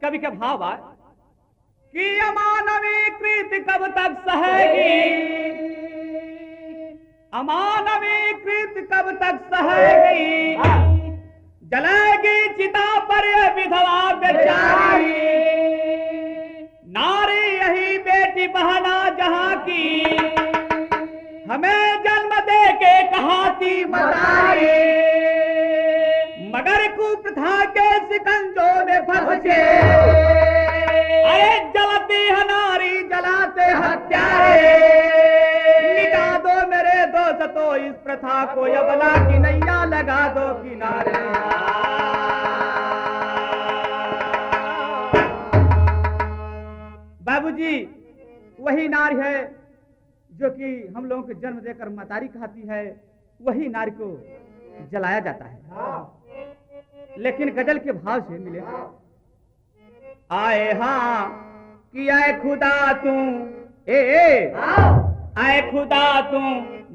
कवि के भाव आए कि अमानवी कृत कब तक सहेगी, अमानवी कृत कब तक सहेगी, जलेगी चिता पर ये विधवा बेचारी, नारी यही बेटी बहना जहां की, हमें जन्म दे के कहाती मतारी, मगर कुप्रथा के शिकंजों में फंस के, अरे जलती है नारी जलाते हत्यारे, मिटा दो मेरे दोस्त तो इस प्रथा को, यबला की नैया लगा दो किनारे। बाबूजी वही नारी है जो कि हम लोगों को जन्म देकर मतारी कहती है, वही नारी को जलाया जाता है। लेकिन गजल के भाव से मिले आए हाँ कि आए खुदा तू आए खुदा तू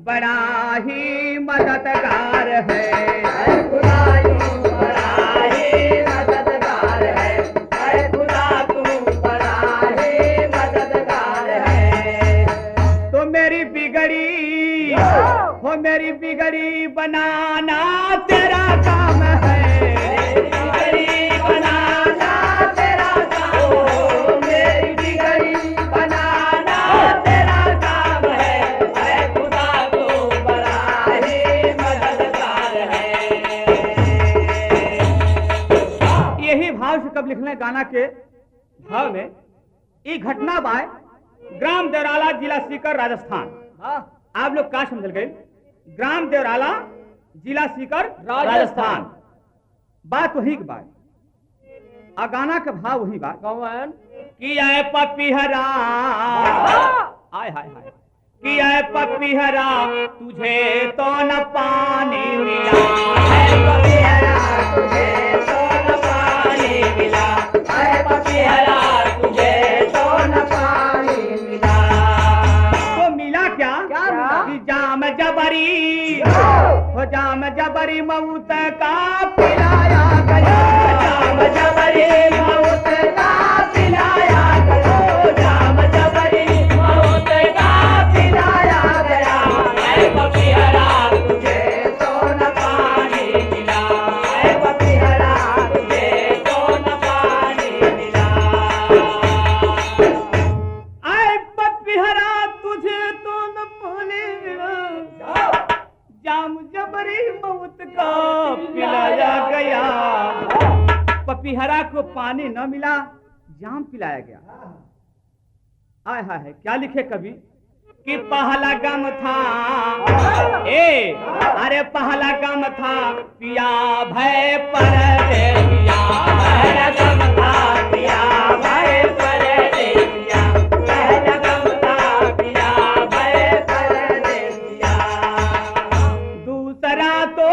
बड़ा ही मददगार है, आए खुदा तू बड़ा ही मददगार है, आए खुदा तू बड़ा ही मददगार है। तो मेरी बिगड़ी हो मेरी बिगड़ी बनाना तेरा काम है, बिगड़ी बनाना तेरा काम हो, मेरी बिगड़ी बनाना तेरा काम है, ऐ खुदा तू बड़ा ही मददगार है। यही भाव से कब लिखने गाना के भाव में एक घटना बाय ग्राम देवराला जिला सीकर राजस्थान। आप लोग क्या समझ गए? ग्राम देवराला जिला सीकर राजस्थान। बात वही की बात, गाना का भाव वही बात कौन कि आए पपीहरा, आय हाय हाय कि आए पपीहरा तुझे तो न पानी मिला, आए पपीहरा तुझे तो न पानी मिला, आए पपीहरा तुझे तो न पानी मिला। तो मिला क्या कि जाम जबरी हो, जाम जबरी मौत का पिलाया गया, जाम जबरी मौत का पिलाया गया, जाम जबरी मौत का पिलाया गया, ऐ पपीहरा तुझे तो न पानी मिला, ऐ पपीहरा तुझे तो न पानी मिला, ऐ पपीहरा तुझे तो न पानी मिला, जाम जबरी मौत का पिलाया गया। पपीहरा को पानी न मिला, जाम पिलाया गया। आय हाय है क्या लिखे कवि कि पहला गम था अरे पहला गम था पिया भय परदेसिया, पहला गम था पिया भय परदेसिया, पहला गम था पिया भय परदेसिया। दूसरा तो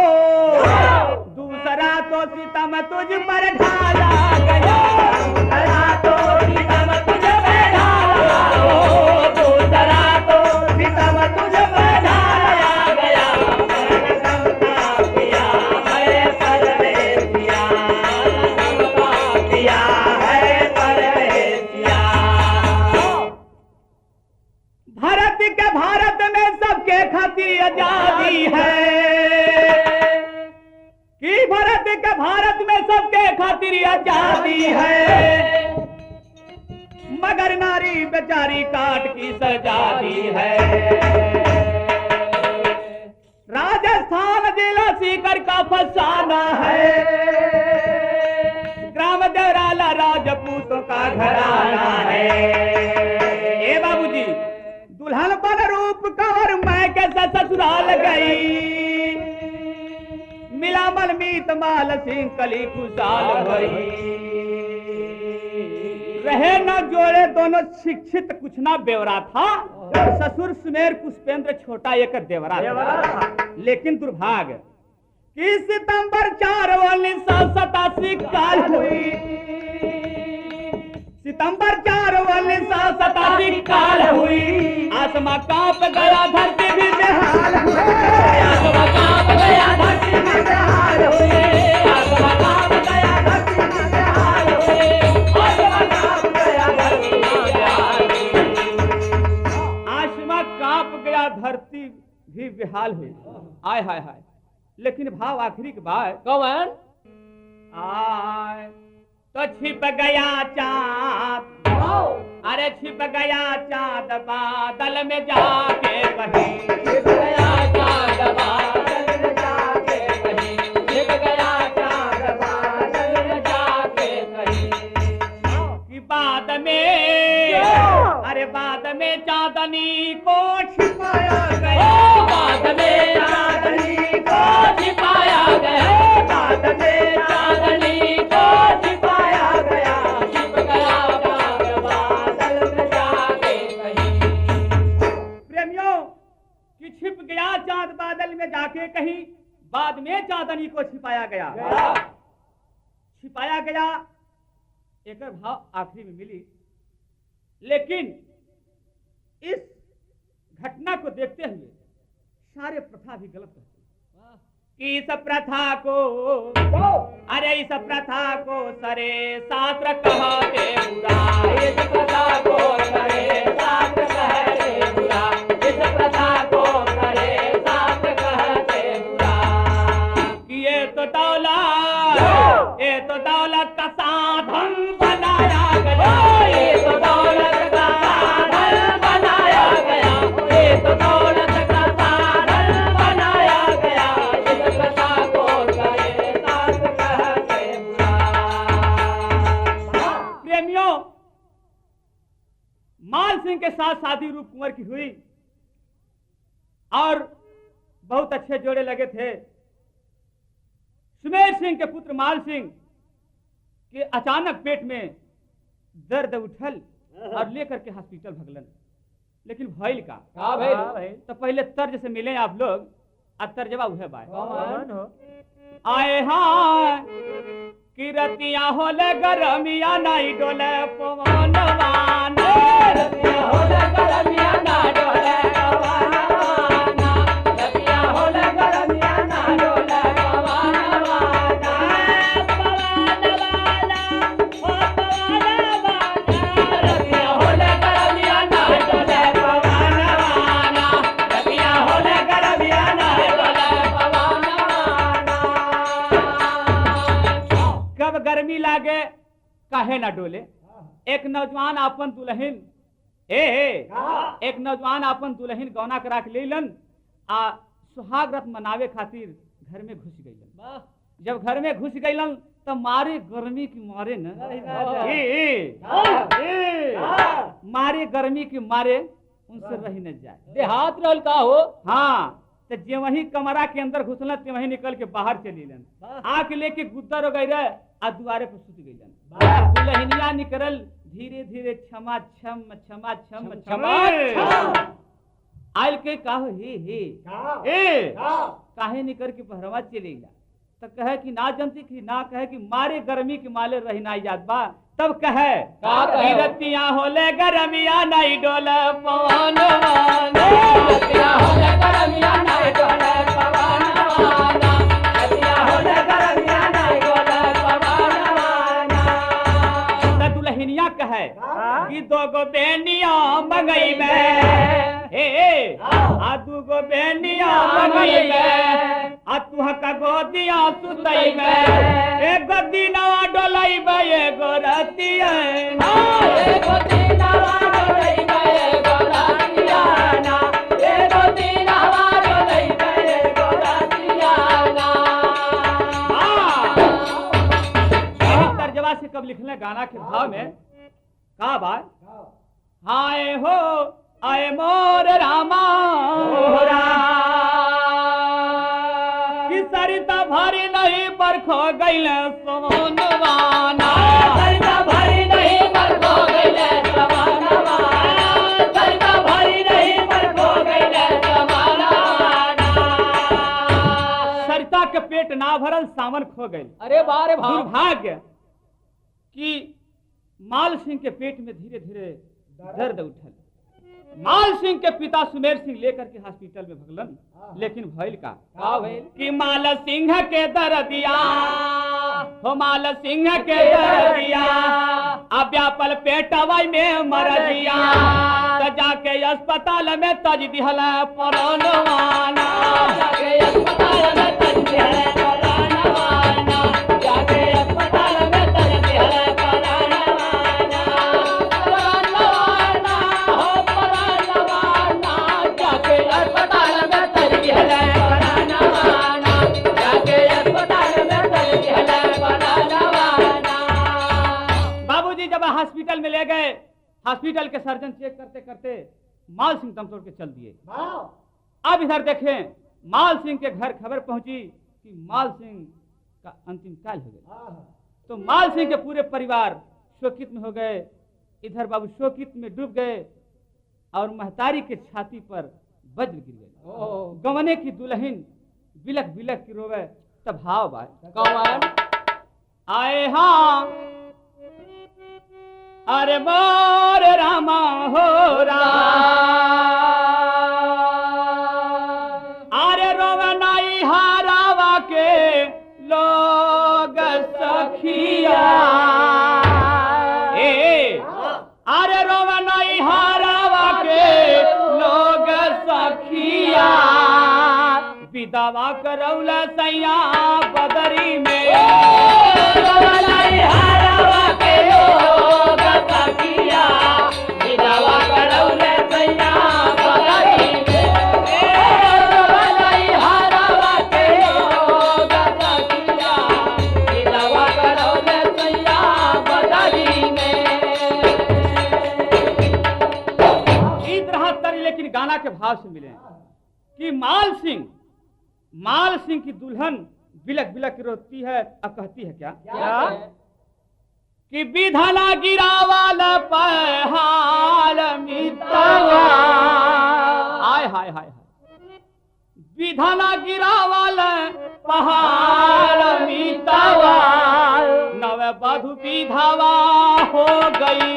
सितम तुझ पर ढाला गया, दूसरा तो सितम तुझ पर ढाला, दूसरा तो सितम तुझ पर ढाला गया, गम का पिया है परदेसिया, गम का पिया है परदेसिया। भारत में सबके खातिर आजादी है, कि भारत में सबके खातिर आजादी है, मगर नारी बेचारी काट की सजादी है। राजस्थान जिला सीकर का फसाना है, ग्राम देवराला राजपूतों का घराना है। ए बाबूजी दुल्हन बन रूप कवर मैं कैसे ससुराल गई, मिला मल मीत माल सिंह कली खुशाल भई, रहे न जोड़े दोनों शिक्षित कुछ ना बेवरा था, ससुर सुमेर पुष्पेंद्र छोटा एक देवरा था। लेकिन दुर्भाग्य कि सितंबर 4 1987 काल हुई, सितंबर 4 1987 काल हुई, आसमां कांप गया धरती भी बेहाल हुई, आसमां कांप गया धरती भी बेहाल हुई, आसमां कांप गया धरती भी बेहाल हुई, और आय हाय हाय, लेकिन भाव आखिरी के बाद कौन आय तो छिप गया चाँद, अरे छिप गया चाँद बादल में जाके कहीं, छिप गया चाँद बादल में जाके कहीं, छिप गया चाँद बादल में जाके कहीं। कि बाद में, अरे बाद में चांदनी को छिपाया गया, बाद में चांदनी को छिपाया गया, बाद में चांदनी को छिपाया गया, छिप गया चाँद बादल में जाके कहीं। प्रेमियों कि छिप गया चांद बादल में जाके कहीं, बाद में चांदनी को छिपाया गया, छिपाया गया। एक भाव आखिरी में मिली, लेकिन इस घटना को देखते हुए सारे प्रथा भी गलत करते कि इस प्रथा को, अरे इस प्रथा को सरे शास्त्र कहते बुरा, इस प्रथा को करे शास्त्र कहते बुरा, इस प्रथा को करे शास्त्र कहते बुरा। कि ये तो दौलत का साधन बनाया गया, ये तो दौलत का साधन बनाया गया, ये तो दौलत का साधन बनाया गया, इस प्रथा को करे शास्त्र कहते बुरा। प्रेमियों माल सिंह के साथ शादी रूप कुंवर की हुई और बहुत अच्छे जोड़े लगे थे। सुमेर सिंह के पुत्र माल सिंह के अचानक पेट में दर्द उठल और लेकर के हॉस्पिटल भगलन। लेकिन भइल का तो पहले तर्ज से मिले आप लोग, अब तर्जवा उहे बात आए हाँ कि रतिया होले गरमिया नहीं डोले पवनवान, रतिया होले गरमिया ना डोले पवनवाना, रतिया होले गरमिया ना डोले पवनवाना, रतिया होले गरमिया ना डोले पवनवाना, रतिया होले गरमिया ना डोले पवनवाना। कब गर्मी लागे काहे ना डोले। एक नौजवान अपन दुल्हन एक नौजवान अपन दुल्हन गौना करा के लेलन आ सुहाग रात मनावे खातिर घर में घुस गईलन। जब घर में घुस गईलन तो मारे गर्मी की मारे न मारे गर्मी की मारे उनसे रही न जाए। देहात रहल का हो। हाँ तो जे वही कमरा के अंदर घुसलन ते वही निकल के बाहर चली लन, आके लेके गुद्दर हो गई रहे आ दुआरे पर सुत गईलन। दुल्हनिया निकलल धीरे धीरे क्षमा छम क्षमा छम क्षमा आयल के कहो हे काहे निकर के बहरवा चलेगा तो कहे कि ना जनती कि ना कहे कि मारे गर्मी के माले रहना याद बा, तब कहे रतिया होले गरमिया नहीं डोले पवनवाना, रतिया होले गरमिया नहीं डोले पवनवाना, रतिया होले गरमिया नहीं डोले पवनवाना। तो दुल्हनिया कहे कि दो गो बेनिया मंगई में आ दू गो बेनिया मंगई में आ तुह का गोदिया सुतई में, एक गोदी नवा डोलई में एगो रतिया ना, एगो दीनवा डोलई में एगो रतिया ना, एगो दीनवा डोलई में एगो रतिया ना। तर्जवा से कब लिखले गाना के भाव में का बात हाय हो आए मोर रामा कि सरिता भरी नहीं पर खो गईल सोनवाना, सरिता भरी नहीं पर खो गईले समानवाना, सरिता भरी नहीं पर खो गईले समानवाना। सरिता के पेट ना भरल सावन खो गई। अरे बारे भाव दुर्भाग्य कि माल सिंह के पेट में धीरे धीरे दर्द उठल। माल सिंह के पिता सुमेर सिंह लेकर के हॉस्पिटल में भगलन। लेकिन भइल का भइल कि माल सिंह के दर्दिया हो माल सिंह के दरिया अब व्यापल पेटवाई में मर दिया तो जाके अस्पताल में तज दिहल परनवाना जाके अस्पताल में तज दिहल परनवाना जाके अस्पताल में तज दिहल परनवाना परनवाना हो परनवाना जाके अस्पताल में तज दिहल परनवाना जाके अस्पताल में तज दिहल परनवाना। बाबूजी जब हॉस्पिटल में ले गए, हॉस्पिटल के सर्जन चेक करते करते माल सिंह दम तोड़ के चल दिए। अब इधर देखें, माल सिंह के घर खबर पहुंची कि माल सिंह का अंतिम काल हो गया। तो माल सिंह के पूरे परिवार शोकित में हो गए। इधर बाबू शोकित में डूब गए और महतारी के छाती पर वज्र गिर गए। गवने की दुल्हन बिलक बिलक की रोवे तब भाव बाय कौन आए हाँ अरे मोर रामा हो अरे रोवनाई हारावा के लोग सखिया अरे रोवनाई हारावा के लोग सखिया विधवा करौला सैया बदरी में रोवनाई हारावा के लोग सखिया विधवा करौला सैया बदरी में रोवनाई हारावा के लोग सखिया विधवा करौला सैया बदरी में। इस तरह तरी लेकिन गाना के भाव से मिले कि माल सिंह की दुल्हन बिलक बिलक रोती है और कहती है क्या कि विधना गिरावाल पहाड़ मितवा हाय हाय हाय विधना गिरावाल पहाड़ मितवा नव बधु विधवा हो गई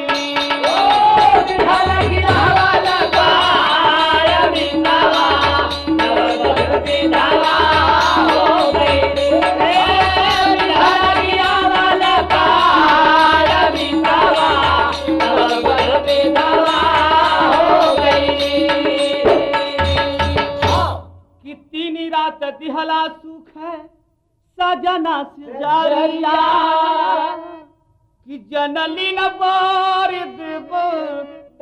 विधवा गिरावाल पहाड़ मितवा नव बधु विधवा हो गई विधवा गिरावाल पहाड़ मितवा नव बधु विधवा हो गई। कि तीन रात दिहला सुख है सजना से जारिया कि जनली न बोर देव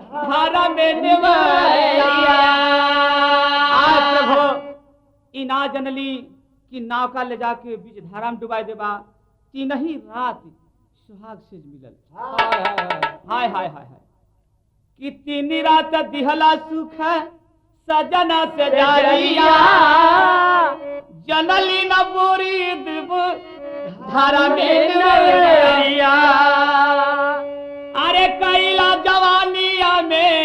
धारा में निवरिया आज प्रभु इना जनली कि नाव ले जाके बीच धारा में डुबाई देबा तीन ही रात सुहाग से मिलल हाय हाय हाय हाय कि तीन रात दिहला सुख है सजना से जारिया जनली न बोरी देव धारा में निवरिया अरे कैला जवानिया में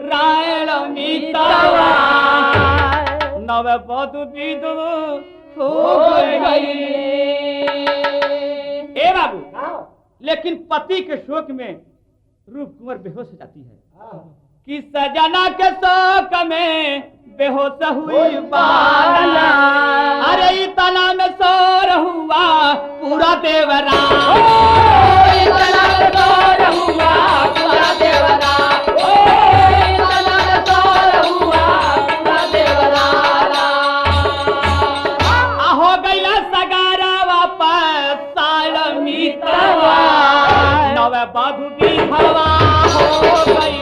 रायण मितवा नव बधु विधु हो गई। ए बाबू लेकिन पति के शोक में रूप कुंवर बेहोश हो जाती है कि सजना के शोक में बेहोश हुई बाला अरे इतना में सोर हुआ पूरा देवरा इतना में सोर हुआ पूरा देवरा इतना में सोर हुआ पूरा देवरा हो गया सगारा वापस साल मितवा नव बधु विधवा हो गई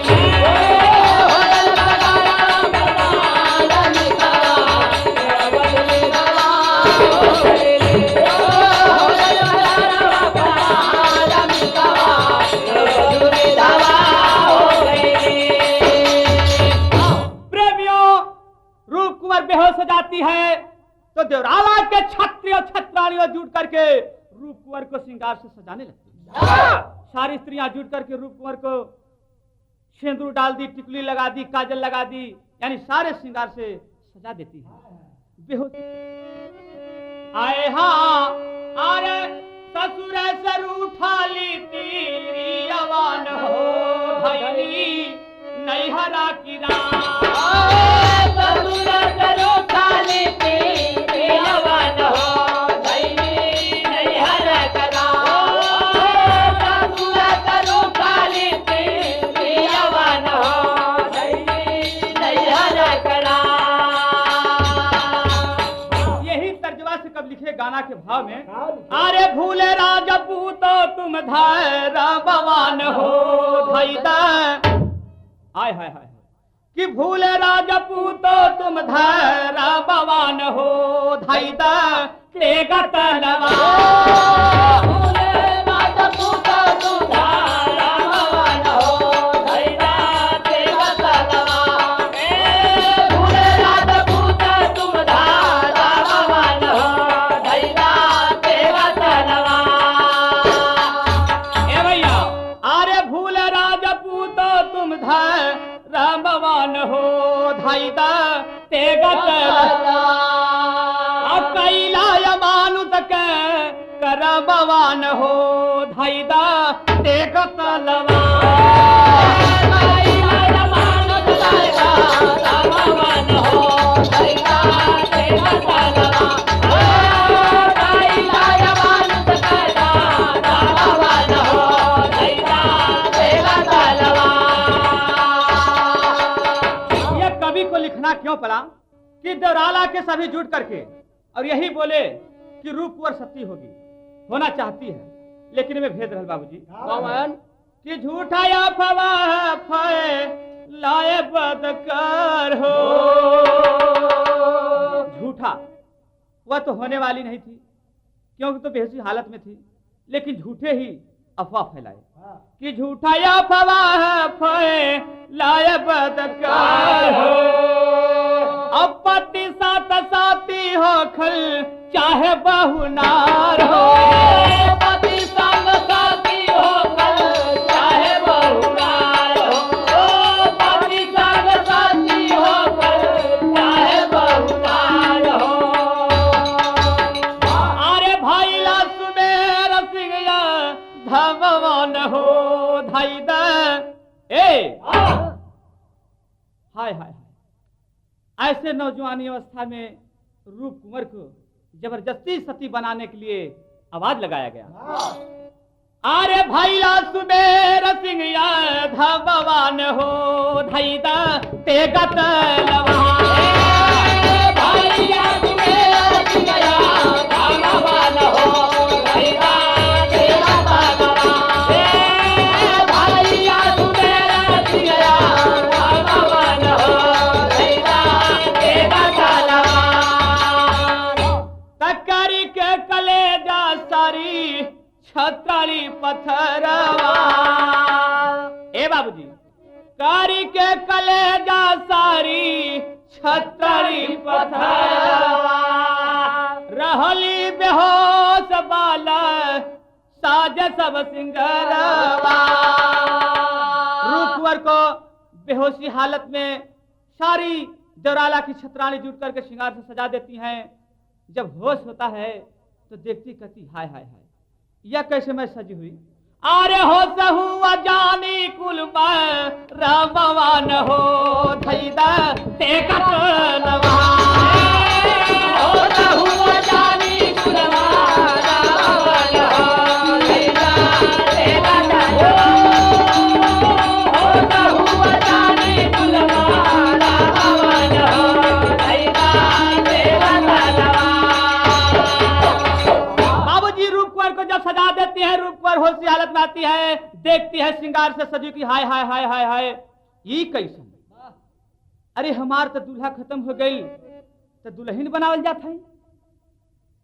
बेहोश हो जाती है तो देवराला के छत्री और छत्राणियों जुट करके रूप कुंवर को श्रृंगार से सजाने लगती है। सारी स्त्रियां जुट करके रूप कुंवर को सिंदूर डाल दी, टिकुली लगा दी, काजल लगा दी, यानी सारे श्रृंगार से सजा देती है। बेहोश आए हाँ अरे ससुर सर उठा ली तीरी अवान हो भैली नैहरा की नैहरा करा भाव में अरे भूले राजपूत तुम धैर्य भवान हो धैदा आय हाय हाय कि भूले राजपूत तुम धैर्य भवान हो धैदा तेगा तलवा भूले राजपूत तुम धैर्य भवान हो धैदा तेगा तलवा भूले राजपूत तुम धैर्य भवान हो धैदा तेगा तलवा ए भैया अरे भूले राजपूत तुम धैर्य भवान हो धैदा तेगा तलवा कर भवान हो धैदा तेग तलवा भवान हो धैदा तेग तलवा भवान हो धैदा तेग तलवा। यह कवि को लिखना क्यों पड़ा कि देवराला के सभी जुट करके और यही बोले कि रूपवर सती होगी होना चाहती है, लेकिन में भेद रहल बाबूजी कि झूठा या फवाह फए लाए बदकार हो झूठा वह तो होने वाली नहीं थी क्योंकि तो बेहोशी हालत में थी, लेकिन झूठे ही अफवाह फैलाए कि झूठा या फवाह फए लाए बदकार हो अब पति साथ साथी हो खल चाहे बहुनार हो पति संग साथी हो कल चाहे बहुनार हो पति संग साथी हो कल चाहे बहुनार हो अरे भाई ला सुमेर सिंह भगवान हो धैदा ए हाय हाय ऐसे नौजवानी अवस्था में रूप कुंवर को जबरदस्ती सती बनाने के लिए आवाज लगाया गया। अरे भैया सुमेर सिंह भगवान हो धैदा तेगा तलवा भैया सुमेर सिंह भगवान हो धैदा तेगा तलवा भैया सुमेर सिंह भगवान हो धैदा तेगा तलवा तकरी के कलेजा सारी छतरी पत्थरवा ए बाबूजी कारी के कलेजा सारी छतरी पत्थरवा रहली बेहोश बाला साज सब सिंगरवा रूपवर को बेहोशी हालत में सारी देवराला की छतरानी जुट करके श्रृंगार से सजा देती हैं। जब होश होता है तो देखती कहती हाय हाय हाय यह कैसे मैं सजी हुई अरे होश हुआ जानी कुल भगवान हो धैदा तेगा तलवा होश हुआ जानी कुल भगवान हो धैदा तेगा तलवा होश हुआ जानी कुल भगवान हो धैदा तेगा तलवा। को जब सजा देती है रूपवर होश की हालत में आती है देखती है श्रृंगार से सजी की हाय हाय हाय हाय हाय ये कैसन अरे हमार तो दूल्हा खत्म हो गई तो दुल्हन बनावल जाता है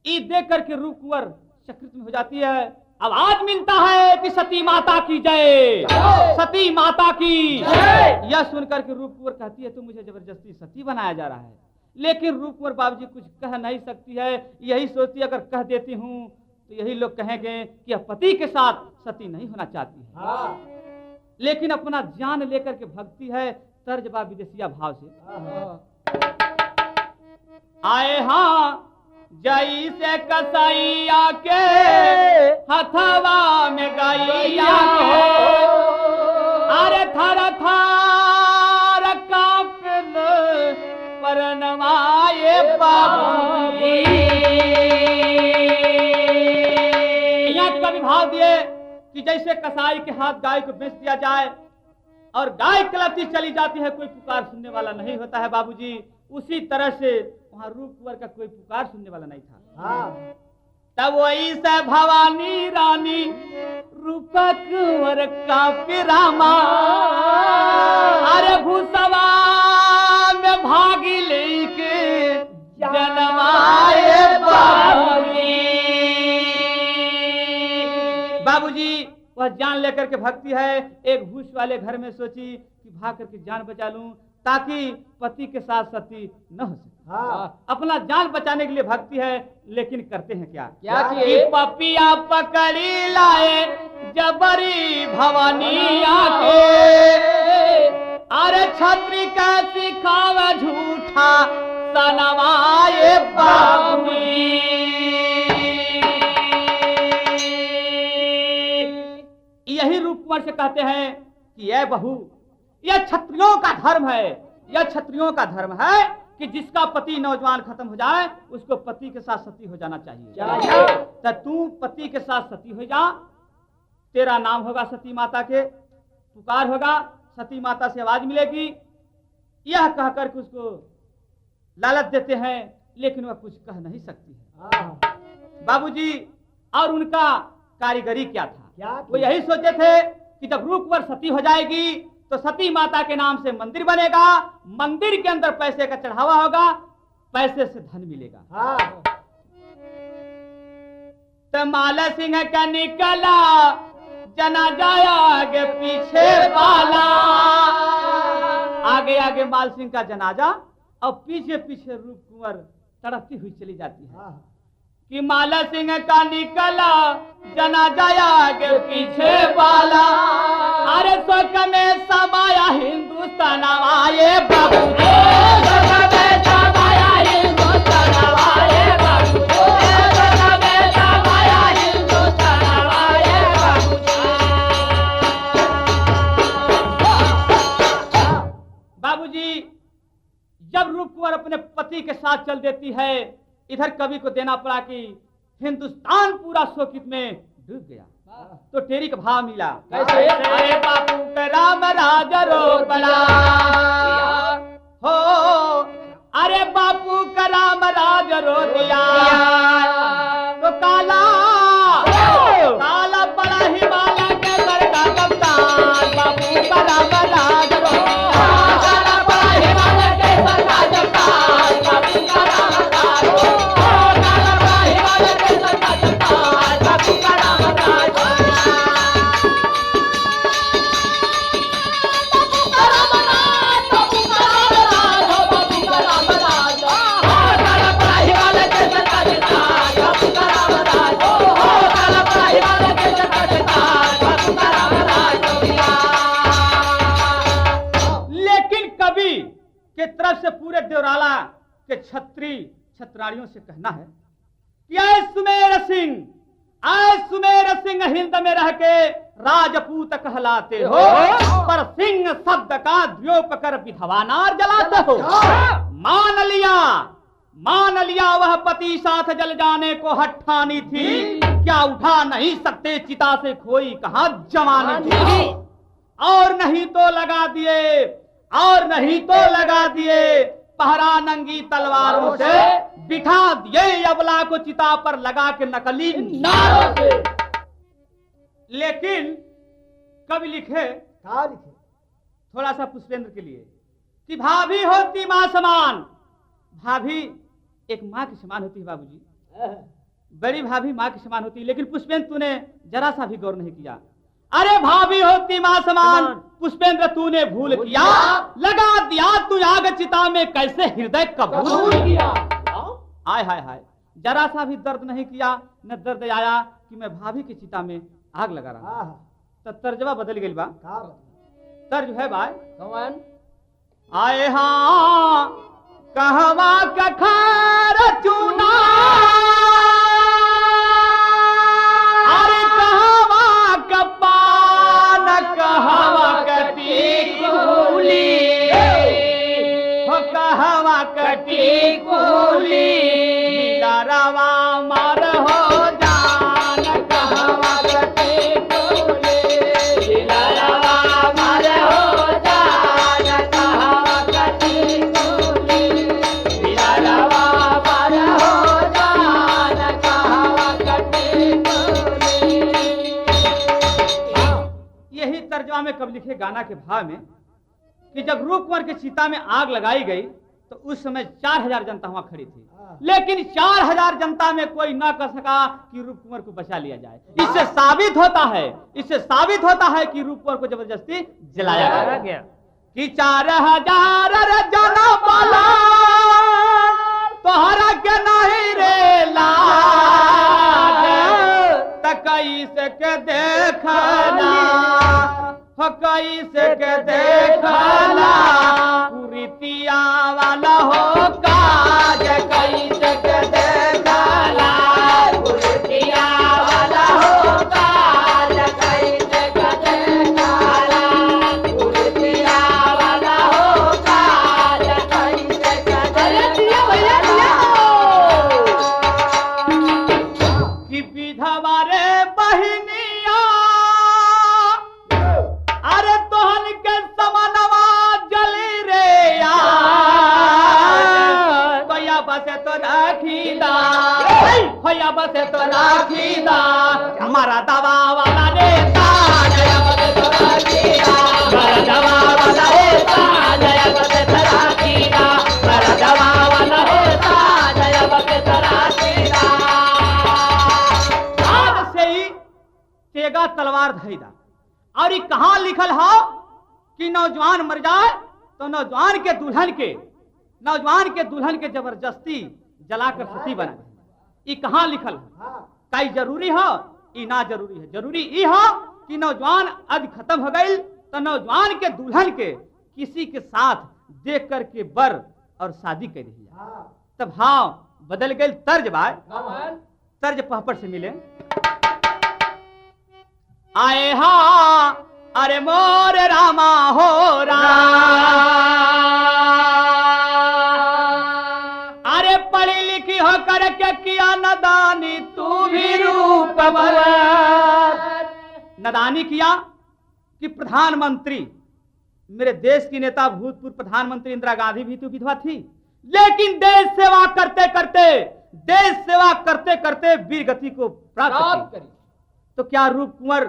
ये देख करके रूपवर चकित में हो जाती है। आवाज मिलता है कि सती माता की जय सती माता की यह सुनकर के रूपवर कहती है तो मुझे जबरदस्ती सती बनाया जा रहा है, लेकिन रूपवर बाबूजी कुछ कह नहीं सकती है। यही सोचती अगर कह देती हूँ तो यही लोग कहेंगे कि पति के साथ सती नहीं होना चाहती है, लेकिन अपना जान लेकर के भक्ति है तर्जबा विदेशिया भाव से आए हाँ जैसे कसैया के हथवा में गैया अरे थर थर कांपन परनवाए बाबूजी। कवि भाव दिए कि जैसे कसाई के हाथ गाय को बेच दिया जाए और गाय कलपती चली जाती है, कोई पुकार सुनने वाला नहीं होता है बाबूजी, उसी तरह से वहां रूप कुंवर का कोई पुकार सुनने वाला नहीं था। तब वही से भवानी रानी रूपक वर का पिरामा अरे भूसवा में भागी लेके जनमाए बाबूजी। वह जान लेकर के भक्ति है, एक भूस वाले घर में सोची कि भाग करके जान बचा लूं ताकि पति के साथ सती न हो सके। अपना जान बचाने के लिए भक्ति है, लेकिन करते हैं क्या क्या किए? पपिया पकड़ी लाए जबरी भवानी आके अरे छत्री का सिखावा झूठा सनवाए बाबूजी। यही रूपकुमार से कहते हैं कि यह बहू, यह क्षत्रियों का धर्म है, यह क्षत्रियों का धर्म है कि जिसका पति नौजवान खत्म हो जाए उसको पति के साथ सती हो जाना चाहिए। तो तू पति के साथ सती हो जा, तेरा नाम होगा सती माता के, पुकार होगा, सती माता से आवाज मिलेगी। यह कह करके उसको लालच देते हैं, लेकिन वह कुछ कह नहीं सकती है बाबूजी। और उनका कारीगरी क्या था? वो यही सोचे थे कि जब रूपवर सती हो जाएगी तो सती माता के नाम से मंदिर बनेगा, मंदिर के अंदर पैसे का चढ़ावा होगा, पैसे से धन मिलेगा। तो माला सिंह का निकला जनाजा आगे पीछे वाला, आगे आगे माल सिंह का जनाजा और पीछे पीछे रूप कुंवर तड़पती हुई चली जाती है कि माला सिंह का निकला जनाजा आगे पीछे वाला अरे शोक में समाया हिंदुस्तान आए बाबू। बाबूजी जब रूप कुंवर अपने पति के साथ चल देती है, इधर कवि को देना पड़ा कि हिंदुस्तान पूरा शोकित में डूब गया। तो टेरी का भाव मिला कैसे? अरे बापू का राम राज रो बड़ा हो, अरे बापू का राम राज रो दिया तो काला काला बड़ा हिमालय के सर का कप्तान, बापू का राम राज रो दिया, काला बड़ा हिमालय के सर का कप्तान, बापू का राम राज रो दिया, काला बड़ा हिमालय के सर का कप्तान, बापू का राम राज रो दिया। लेकिन कवि के तरफ से पूरे देवराला के छत्रारियों से कहना है कि आए सुमेर सिंह हिंद में रह के राजपूत कहलाते हो, पर सिंह शब्द का द्योप कर विधवा नार जलाते हो। मान लिया वह पति साथ जल जाने को हठानी थी, क्या उठा नहीं सकते चिता से खोई कहां जवानी थी। और नहीं तो लगा दिए पहरा नंगी तलवारों से, बिठा दिए अबला को चिता पर लगा के नकली नारों से। लेकिन कवि लिखे थोड़ा सा पुष्पेंद्र के लिए कि भाभी होती मां समान, भाभी एक मां के समान होती है बाबूजी, बड़ी भाभी मां के समान होती है। लेकिन पुष्पेंद्र तूने जरा सा भी गौर नहीं किया। अरे भाभी होती मां समान, पुष्पेंद्र तूने भूल किया, लगा दिया तू आग चिता में कैसे हृदय कबूल किया। हाय हाय हाय, जरा सा भी दर्द नहीं किया, न दर्द आया कि मैं भाभी की चिता में आग लगा रहा। तो तर्जबा बदल गई बा, तर्ज है भाई आए हाँ कहवा कखार चूना, अरे कहवा कपान कहवा कटी कूली, हो कहवा कटी कूली, रवा मर हो जान कहवा कटी कूली, रवा मर हो जान कहवा कटी कूली, रवा मर हो जान। में कब लिखे गाना के भाव में कि जब रूप कुंवर की चिता में आग लगाई गई तो उस समय 4000 जनता वहां खड़ी थी, लेकिन 4000 जनता में कोई ना कर सका कि रूप कुंवर को बचा लिया जाए। इससे साबित होता है कि रूप कुंवर को जबरदस्ती जलाया गया कि 4000 जना वाला तोहरा के नहीं रे लाग कैसे के देखना हो, कैसे के देखना कुरीतिया वाला हो काज, कैसे के देखना कुरीतिया वाला हो काज, कैसे के देखना कुरीतिया वाला हो काज, कैसे के देखना कि विधवा रे बहनिया अरे तोहन के समनवा जली रे भैया बसे तो राखीदा, भैया बसे तो राखीदा हमारा दवा वाला नेता, जया बसे तो राखीदा हमारा दवा वाला नेता, जया बसे तो राखीदा हमारा दवा वाला नेता, जया बसे तो राखीदा। आज से ही तेगा तलवार धैदा और ये कहां लिखल हो कि नौजवान मर जाए तो नौजवान के दुल्हन के जबरदस्ती जलाकर सती बना। ये कहां लिखल है? कई जरूरी हो ये ना जरूरी है। जरूरी ये हो कि नौजवान आज खत्म हो गई तो नौजवान के दुल्हन के किसी के साथ देख करके बर और शादी कर रही है। तब हाँ बदल गई तर्ज बाय, तर्ज पहपट से मिले आए हा अरे मोर रामा हो अरे पढ़ी लिखी हो करके किया नदानी तू भी रूप नदानी किया कि प्रधानमंत्री मेरे देश की नेता भूतपूर्व प्रधानमंत्री इंदिरा गांधी भी तो विधवा थी, लेकिन देश सेवा करते करते वीर गति को प्राप्त करी। तो क्या रूप कुंवर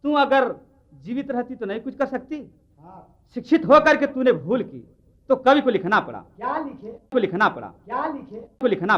तू अगर जीवित रहती तो नहीं कुछ कर सकती? शिक्षित होकर के तूने भूल की तो कवि को लिखना पड़ा। क्या लिखे? को लिखना पड़ा। क्या लिखे? को लिखना